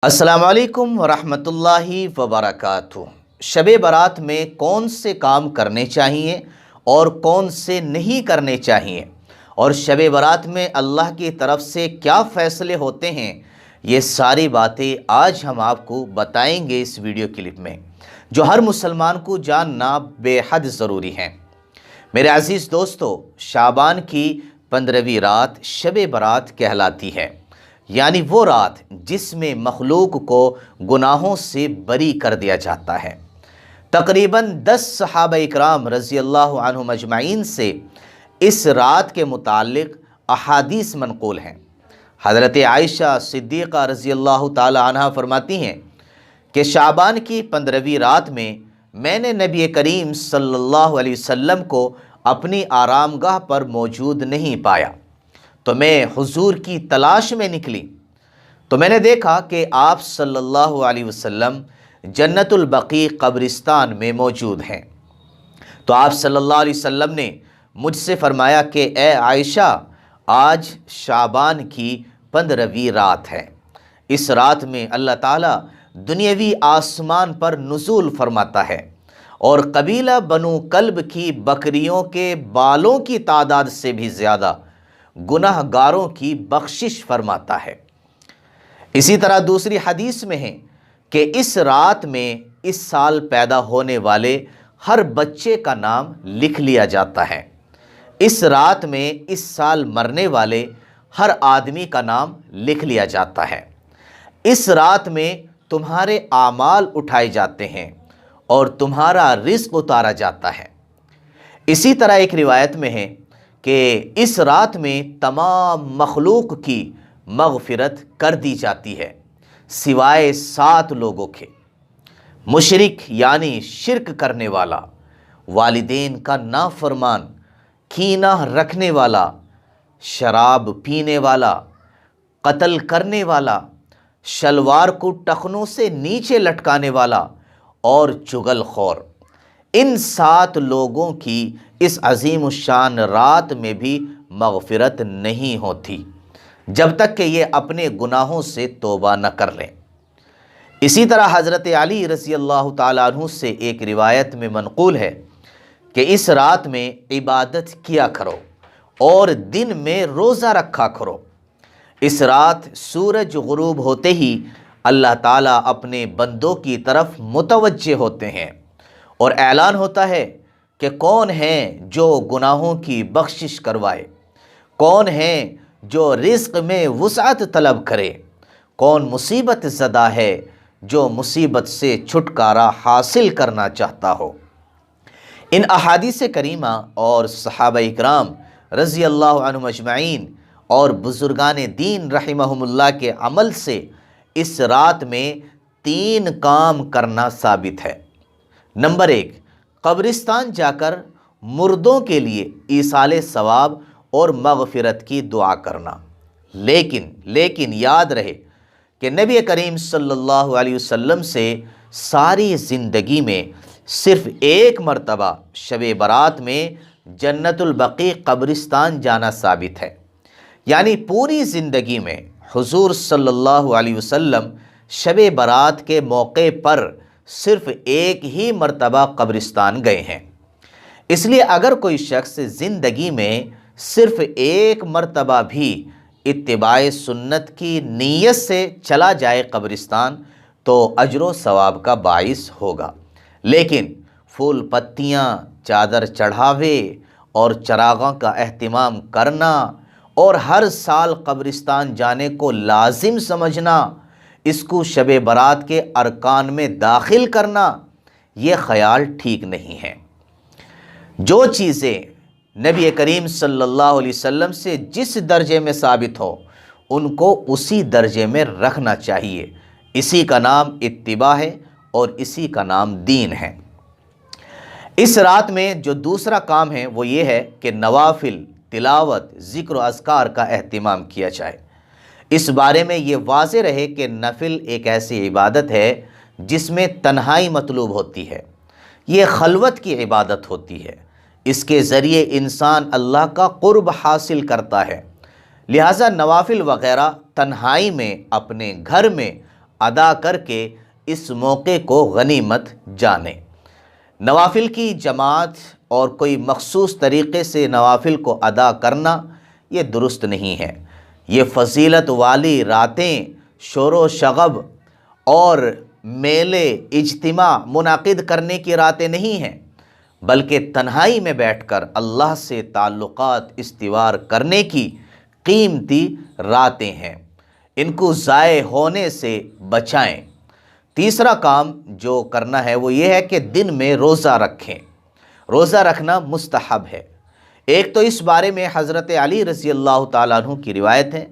السلام علیکم ورحمۃ اللہ وبرکاتہ۔ شب برات میں کون سے کام کرنے چاہیے اور کون سے نہیں کرنے چاہیے، اور شب برات میں اللہ کی طرف سے کیا فیصلے ہوتے ہیں، یہ ساری باتیں آج ہم آپ کو بتائیں گے اس ویڈیو کلپ میں، جو ہر مسلمان کو جاننا بے حد ضروری ہے۔ میرے عزیز دوستو، شعبان کی 15ویں رات شب برات کہلاتی ہے، یعنی وہ رات جس میں مخلوق کو گناہوں سے بری کر دیا جاتا ہے۔ تقریباً 10 صحابہ اکرام رضی اللہ عنہم اجمعین سے اس رات کے متعلق احادیث منقول ہیں۔ حضرت عائشہ صدیقہ رضی اللہ تعالی عنہ فرماتی ہیں کہ شعبان کی 15ویں رات میں نے نبی کریم صلی اللہ علیہ وسلم کو اپنی آرام گاہ پر موجود نہیں پایا، تو میں حضور کی تلاش میں نکلی، تو میں نے دیکھا کہ آپ صلی اللہ علیہ وسلم جنت البقیع قبرستان میں موجود ہیں۔ تو آپ صلی اللہ علیہ وسلم نے مجھ سے فرمایا کہ اے عائشہ، آج شعبان کی 15ویں رات ہے۔ اس رات میں اللہ تعالیٰ دنیاوی آسمان پر نزول فرماتا ہے اور قبیلہ بنو کلب کی بکریوں کے بالوں کی تعداد سے بھی زیادہ گناہ گاروں کی بخشش فرماتا ہے۔ اسی طرح دوسری حدیث میں ہے کہ اس رات میں اس سال پیدا ہونے والے ہر بچے کا نام لکھ لیا جاتا ہے۔ اس رات میں اس سال مرنے والے ہر آدمی کا نام لکھ لیا جاتا ہے۔ اس رات میں تمہارے اعمال اٹھائے جاتے ہیں اور تمہارا رزق اتارا جاتا ہے۔ اسی طرح ایک روایت میں ہے کہ اس رات میں تمام مخلوق کی مغفرت کر دی جاتی ہے سوائے 7 لوگوں کے: مشرک یعنی شرک کرنے والا، والدین کا نافرمان، کینہ رکھنے والا، شراب پینے والا، قتل کرنے والا، شلوار کو ٹخنوں سے نیچے لٹکانے والا اور چغل خور۔ ان 7 لوگوں کی اس عظیم الشان رات میں بھی مغفرت نہیں ہوتی جب تک کہ یہ اپنے گناہوں سے توبہ نہ کر لیں۔ اسی طرح حضرت علی رضی اللہ تعالیٰ عنہ سے ایک روایت میں منقول ہے کہ اس رات میں عبادت کیا کرو اور دن میں روزہ رکھا کرو۔ اس رات سورج غروب ہوتے ہی اللہ تعالیٰ اپنے بندوں کی طرف متوجہ ہوتے ہیں اور اعلان ہوتا ہے کہ کون ہیں جو گناہوں کی بخشش کروائے، کون ہیں جو رزق میں وسعت طلب کرے، کون مصیبت زدہ ہے جو مصیبت سے چھٹکارا حاصل کرنا چاہتا ہو۔ ان احادیث کریمہ اور صحابہ اکرام رضی اللہ عنہم اجمعین اور بزرگان دین رحمہم اللہ کے عمل سے اس رات میں 3 کام کرنا ثابت ہے۔ نمبر 1، قبرستان جا کر مردوں کے لیے ایصال ثواب اور مغفرت کی دعا کرنا۔ لیکن یاد رہے کہ نبی کریم صلی اللہ علیہ وسلم سے ساری زندگی میں صرف ایک مرتبہ شب برات میں جنت البقیع قبرستان جانا ثابت ہے، یعنی پوری زندگی میں حضور صلی اللہ علیہ وسلم شب برات کے موقع پر صرف ایک ہی مرتبہ قبرستان گئے ہیں۔ اس لیے اگر کوئی شخص زندگی میں صرف ایک مرتبہ بھی اتباع سنت کی نیت سے چلا جائے قبرستان تو اجر و ثواب کا باعث ہوگا، لیکن پھول پتیاں، چادر چڑھاوے اور چراغاں کا اہتمام کرنا اور ہر سال قبرستان جانے کو لازم سمجھنا، اس کو شب برات کے ارکان میں داخل کرنا، یہ خیال ٹھیک نہیں ہے۔ جو چیزیں نبی کریم صلی اللہ علیہ وسلم سے جس درجے میں ثابت ہو ان کو اسی درجے میں رکھنا چاہیے۔ اسی کا نام اتباع ہے اور اسی کا نام دین ہے۔ اس رات میں جو دوسرا کام ہے وہ یہ ہے کہ نوافل، تلاوت، ذکر و اذکار کا اہتمام کیا جائے۔ اس بارے میں یہ واضح رہے کہ نفل ایک ایسی عبادت ہے جس میں تنہائی مطلوب ہوتی ہے، یہ خلوت کی عبادت ہوتی ہے، اس کے ذریعے انسان اللہ کا قرب حاصل کرتا ہے۔ لہٰذا نوافل وغیرہ تنہائی میں اپنے گھر میں ادا کر کے اس موقع کو غنیمت جانیں۔ نوافل کی جماعت اور کوئی مخصوص طریقے سے نوافل کو ادا کرنا یہ درست نہیں ہے۔ یہ فضیلت والی راتیں شور و شغب اور میلے اجتماع منعقد کرنے کی راتیں نہیں ہیں، بلکہ تنہائی میں بیٹھ کر اللہ سے تعلقات استوار کرنے کی قیمتی راتیں ہیں۔ ان کو ضائع ہونے سے بچائیں۔ تیسرا کام جو کرنا ہے وہ یہ ہے کہ دن میں روزہ رکھیں۔ روزہ رکھنا مستحب ہے۔ ایک تو اس بارے میں حضرت علی رضی اللہ تعالیٰ عنہ کی روایت ہے،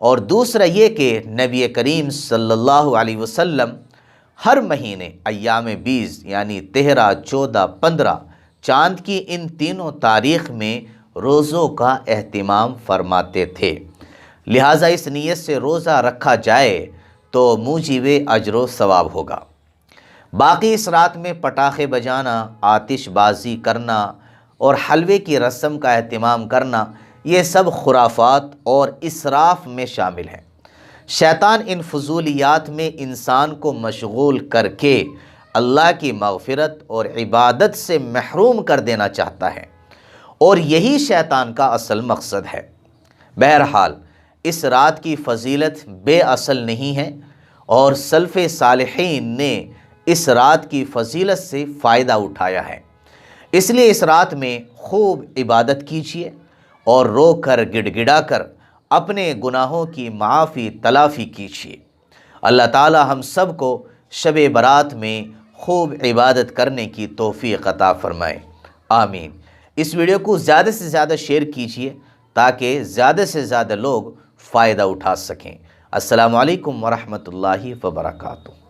اور دوسرا یہ کہ نبی کریم صلی اللہ علیہ وسلم ہر مہینے ایام 20 یعنی 13، 14، 15 چاند کی ان تینوں تاریخ میں روزوں کا اہتمام فرماتے تھے۔ لہٰذا اس نیت سے روزہ رکھا جائے تو موجب اجر و ثواب ہوگا۔ باقی اس رات میں پٹاخے بجانا، آتش بازی کرنا اور حلوے کی رسم کا اہتمام کرنا یہ سب خرافات اور اسراف میں شامل ہیں۔ شیطان ان فضولیات میں انسان کو مشغول کر کے اللہ کی مغفرت اور عبادت سے محروم کر دینا چاہتا ہے، اور یہی شیطان کا اصل مقصد ہے۔ بہرحال اس رات کی فضیلت بے اصل نہیں ہے، اور سلف صالحین نے اس رات کی فضیلت سے فائدہ اٹھایا ہے۔ اس لیے اس رات میں خوب عبادت کیجیے اور رو کر گڑ گڑا کر اپنے گناہوں کی معافی تلافی کیجیے۔ اللہ تعالی ہم سب کو شب برات میں خوب عبادت کرنے کی توفیق عطا فرمائے، آمین۔ اس ویڈیو کو زیادہ سے زیادہ شیئر کیجیے تاکہ زیادہ سے زیادہ لوگ فائدہ اٹھا سکیں۔ السلام علیکم ورحمۃ اللہ وبرکاتہ۔